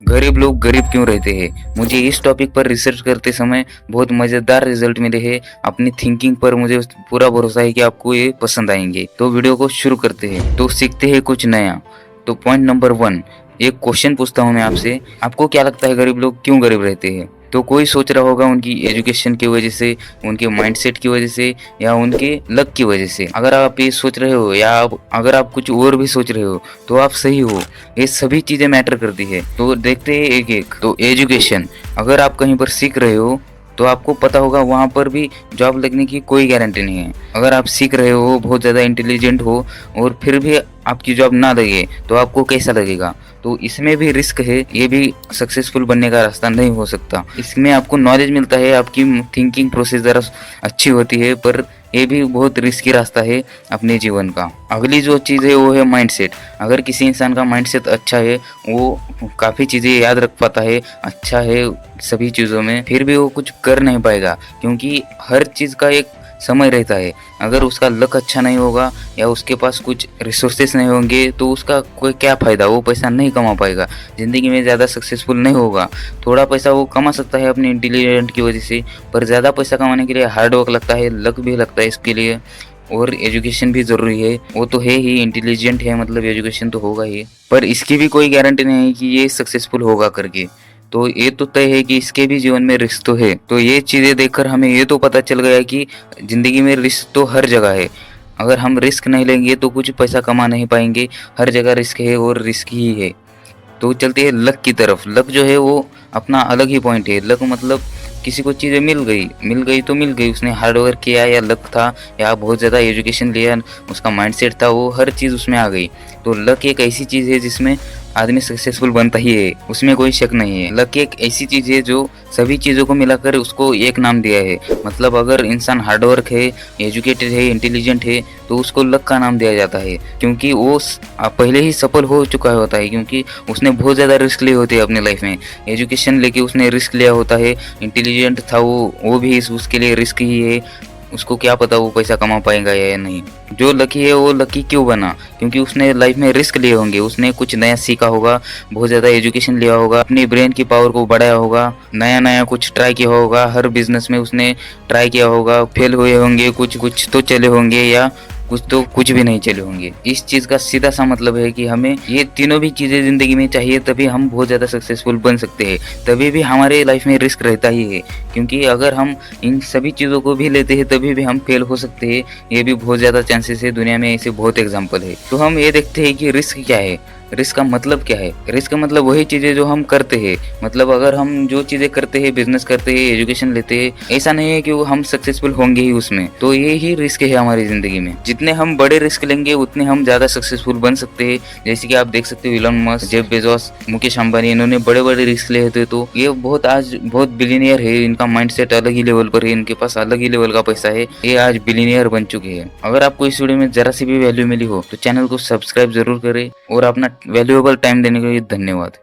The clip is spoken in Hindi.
गरीब लोग गरीब क्यों रहते हैं? मुझे इस टॉपिक पर रिसर्च करते समय बहुत मज़ेदार रिजल्ट मिले हैं। अपनी थिंकिंग पर मुझे पूरा भरोसा है कि आपको ये पसंद आएँगे। तो वीडियो को शुरू करते हैं। तो सीखते हैं कुछ नया। तो पॉइंट नंबर 1, एक क्वेश्चन पूछता हूँ मैं आपसे, आपको क्या लगता है गरीब लोग क्यों गरीब रहते हैं? तो कोई सोच रहा होगा उनकी एजुकेशन की वजह से, उनके माइंडसेट की वजह से या उनके लक की वजह से। अगर आप ये सोच रहे हो या अगर आप कुछ और भी सोच रहे हो तो आप सही हो। ये सभी चीज़ें मैटर करती है। तो देखते हैं एक-एक। तो एजुकेशन, अगर आप कहीं पर सीख रहे हो तो आपको पता होगा वहाँ पर भी जॉब लगने की कोई गारंटी नहीं है। अगर आप सीख रहे हो, बहुत ज़्यादा इंटेलिजेंट हो और फिर भी आपकी जॉब ना लगे तो आपको कैसा लगेगा? तो इसमें भी रिस्क है, ये भी सक्सेसफुल बनने का रास्ता नहीं हो सकता। इसमें आपको नॉलेज मिलता है, आपकी थिंकिंग प्रोसेस ज़रा अच्छी होती है, पर ये भी बहुत रिस्की रास्ता है अपने जीवन का। अगली जो चीज़ है वो है माइंडसेट। अगर किसी इंसान का माइंडसेट अच्छा है, वो काफ़ी चीज़ें याद रख पाता है, अच्छा है सभी चीज़ों में, फिर भी वो कुछ कर नहीं पाएगा क्योंकि हर चीज़ का एक समय रहता है। अगर उसका लक अच्छा नहीं होगा या उसके पास कुछ रिसोर्सेस नहीं होंगे तो उसका कोई क्या फ़ायदा, वो पैसा नहीं कमा पाएगा, ज़िंदगी में ज़्यादा सक्सेसफुल नहीं होगा। थोड़ा पैसा वो कमा सकता है अपने इंटेलिजेंट की वजह से, पर ज़्यादा पैसा कमाने के लिए हार्ड वर्क लगता है, लक भी लगता है इसके लिए, और एजुकेशन भी ज़रूरी है। वो तो है ही, इंटेलिजेंट है मतलब एजुकेशन तो होगा ही, पर इसकी भी कोई गारंटी नहीं है कि ये सक्सेसफुल होगा करके। तो ये तो तय है कि इसके भी जीवन में रिस्क तो है। तो ये चीज़ें देखकर हमें ये तो पता चल गया कि ज़िंदगी में रिस्क तो हर जगह है। अगर हम रिस्क नहीं लेंगे तो कुछ पैसा कमा नहीं पाएँगे, हर जगह रिस्क है और रिस्क ही है। तो चलते हैं लक की तरफ। लक जो है वो अपना अलग ही पॉइंट है। लक मतलब किसी को चीज़ें मिल गई तो मिल गई, उसने हार्ड वर्क किया या लक था या बहुत ज़्यादा एजुकेशन लिया, उसका माइंडसेट था, वो हर चीज़ उसमें आ गई। तो लक एक ऐसी चीज़ है जिसमें आदमी सक्सेसफुल बनता ही है, उसमें कोई शक नहीं है। लक एक ऐसी चीज़ है जो सभी चीज़ों को मिलाकर उसको एक नाम दिया है। मतलब अगर इंसान हार्ड वर्क है, एजुकेटेड है, इंटेलिजेंट है तो उसको लक का नाम दिया जाता है, क्योंकि वो पहले ही सफल हो चुका होता है, क्योंकि उसने बहुत ज़्यादा रिस्क लिए होते हैं अपनी लाइफ में। एजुकेशन लेके उसने रिस्क लिया होता है, इंटेलिजेंट था वो भी उसके लिए रिस्क ही है। उसको क्या पता वो पैसा कमा पाएगा या नहीं। जो लकी है वो लकी क्यों बना? क्योंकि उसने लाइफ में रिस्क लिए होंगे, उसने कुछ नया सीखा होगा, बहुत ज़्यादा एजुकेशन लिया होगा, अपनी ब्रेन की पावर को बढ़ाया होगा, नया नया कुछ ट्राई किया होगा, हर बिजनेस में उसने ट्राई किया होगा, फेल हुए होंगे, कुछ कुछ तो चले होंगे या कुछ तो कुछ भी नहीं चले होंगे। इस चीज़ का सीधा सा मतलब है कि हमें ये तीनों भी चीज़ें ज़िंदगी में चाहिए, तभी हम बहुत ज़्यादा सक्सेसफुल बन सकते हैं। तभी भी हमारे लाइफ में रिस्क रहता ही है, क्योंकि अगर हम इन सभी चीज़ों को भी लेते हैं तभी भी हम फेल हो सकते हैं। ये भी बहुत ज़्यादा चांसेस है, दुनिया में ऐसे बहुत एग्जाम्पल है। तो हम ये देखते हैं कि रिस्क क्या है, रिस्क का मतलब क्या है। रिस्क का मतलब वही चीज़ें जो हम करते हैं, मतलब अगर हम जो चीज़ें करते हैं, बिजनेस करते हैं, एजुकेशन लेते हैं, ऐसा नहीं है कि वो हम सक्सेसफुल होंगे ही उसमें। तो ये ही रिस्क है हमारी ज़िंदगी में। जितने हम बड़े रिस्क लेंगे उतने हम ज़्यादा सक्सेसफुल बन सकते हैं। जैसे कि आप देख सकते हो Elon Musk, Jeff Bezos, Mukesh Ambani, इन्होंने बड़े बड़े रिस्क लिए थे, तो ये आज बहुत बिलियनियर है। इनका माइंडसेट अलग ही लेवल पर है, इनके पास अलग ही लेवल का पैसा है, ये आज बिलियनियर बन चुके हैं। अगर आपको इस वीडियो में जरा सी भी वैल्यू मिली हो तो चैनल को सब्सक्राइब जरूर करें और अपना वैल्यूएबल टाइम देने के लिए धन्यवाद।